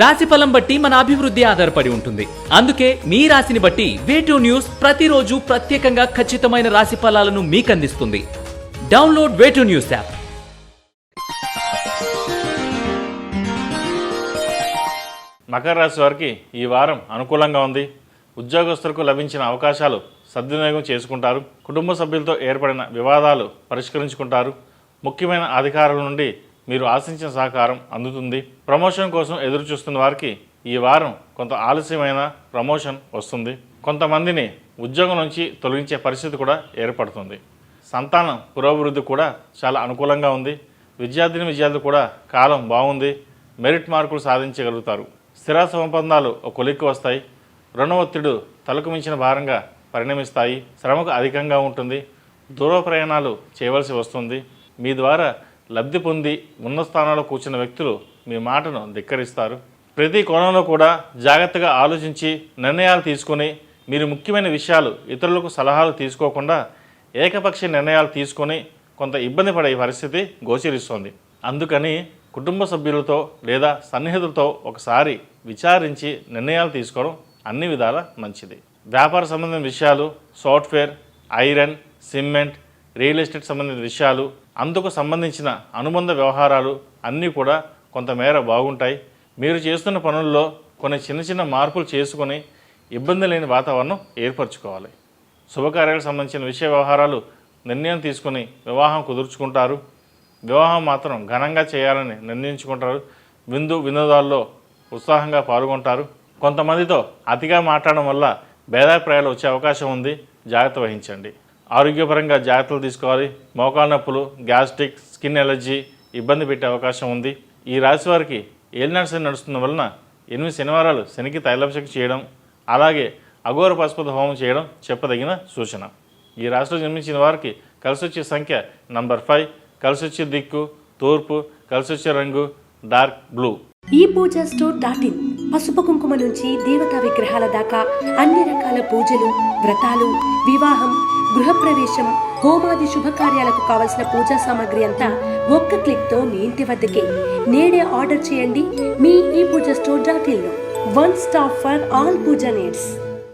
రాశిఫలం బట్టి మన అభివృద్ధి ఆధారపడి ఉంటుంది. అందుకే మీ రాశిని బట్టి వే2 న్యూస్ ప్రతిరోజు ప్రత్యేకంగా ఖచ్చితమైన రాశి ఫలాలను మీకు అందిస్తుంది. Download Way2 News app. మకర రాశి వారికి ఈ వారం అనుకూలంగా ఉంది. ఉద్యోగస్తులకు లభించిన అవకాశాలు సద్వినియోగం చేసుకుంటారు. కుటుంబ సభ్యులతో ఏర్పడిన వివాదాలు పరిష్కరించుకుంటారు. ముఖ్యమైన అధికారుల నుండి మీరు ఆశించిన సహకారం అందుతుంది. ప్రమోషన్ కోసం ఎదురు చూస్తున్న వారికి ఈ వారం కొంత ఆలస్యమైన ప్రమోషన్ వస్తుంది. కొంతమందిని ఉద్యోగం నుంచి తొలగించే పరిస్థితి కూడా ఏర్పడుతుంది. సంతానం పురోభివృద్ధి కూడా చాలా అనుకూలంగా ఉంది. విద్యార్థులు కూడా కాలం బాగుంది. మెరిట్ మార్కులు సాధించగలుగుతారు. స్థిర సంబంధాలు ఒక కొలిక్కి వస్తాయి. రుణ ఒత్తిడి తలకు మించిన భారంగా పరిణమిస్తాయి. శ్రమకు అధికంగా ఉంటుంది. దూర ప్రయాణాలు చేయవలసి వస్తుంది. మీ ద్వారా లబ్ధి పొంది ఉన్న స్థానాల్లో కూర్చున్న వ్యక్తులు మీ మాటను ధిక్కరిస్తారు. ప్రతి కోణంలో కూడా జాగ్రత్తగా ఆలోచించి నిర్ణయాలు తీసుకొని మీరు ముఖ్యమైన విషయాలు ఇతరులకు సలహాలు తీసుకోకుండా ఏకపక్ష నిర్ణయాలు తీసుకొని కొంత ఇబ్బంది పడే పరిస్థితి గోచరిస్తోంది. అందుకని కుటుంబ సభ్యులతో లేదా సన్నిహితులతో ఒకసారి విచారించి నిర్ణయాలు తీసుకోవడం అన్ని విధాల మంచిది. వ్యాపార సంబంధించిన విషయాలు, software, iron, cement, real estate సంబంధించిన విషయాలు, అందుకు సంబంధించిన అనుబంధ వ్యవహారాలు అన్నీ కూడా కొంతమేర బాగుంటాయి. మీరు చేస్తున్న పనుల్లో కొన్ని చిన్న చిన్న మార్పులు చేసుకొని ఇబ్బంది లేని వాతావరణం ఏర్పరచుకోవాలి. శుభకార్యాలకు సంబంధించిన విషయ వ్యవహారాలు నిర్ణయం తీసుకుని వివాహం కుదుర్చుకుంటారు. వివాహం మాత్రం ఘనంగా చేయాలని నిర్ణయించుకుంటారు. వినోదాల్లో ఉత్సాహంగా పాల్గొంటారు. కొంతమందితో అతిగా మాట్లాడడం వల్ల భేదాభిప్రాయాలు వచ్చే అవకాశం ఉంది. జాగ్రత్త వహించండి. ఆరోగ్యపరంగా జాగ్రత్తలు తీసుకోవాలి. మోకాళ్ళ నొప్పులు, గ్యాస్ట్రిక్, స్కిన్ ఎలర్జీ ఇబ్బంది పెట్టే అవకాశం ఉంది. ఈ రాశి వారికి ఏలినాటి శని నడుస్తున్న వలన 8 శనివారాలు శనికి తైలాభిషేకం చేయడం, అలాగే అఘోర పశుపతి హోమం చేయడం చెప్పదగిన సూచన. ఈ రాశిలో జన్మించిన వారికి కలిసి వచ్చే సంఖ్య నంబర్ 5, కలిసి వచ్చే దిక్కు తూర్పు, కలిసి వచ్చే రంగు డార్క్ బ్లూ. ePoojaStore.in పసుపు కుంకుమ నుంచి దేవతా విగ్రహాల దాకా అన్ని రకాల పూజలు, వ్రతాలు, వివాహం, గృహప్రవేశం, హోమాది శుభకార్యాలకు కావలసిన పూజా సామాగ్రి అంతా ఒక్క క్లిక్తో మీ ఇంటి వద్దకే. నేడే ఆర్డర్ చేయండి మీ ePoojaStore.in లో. One stop for all puja needs.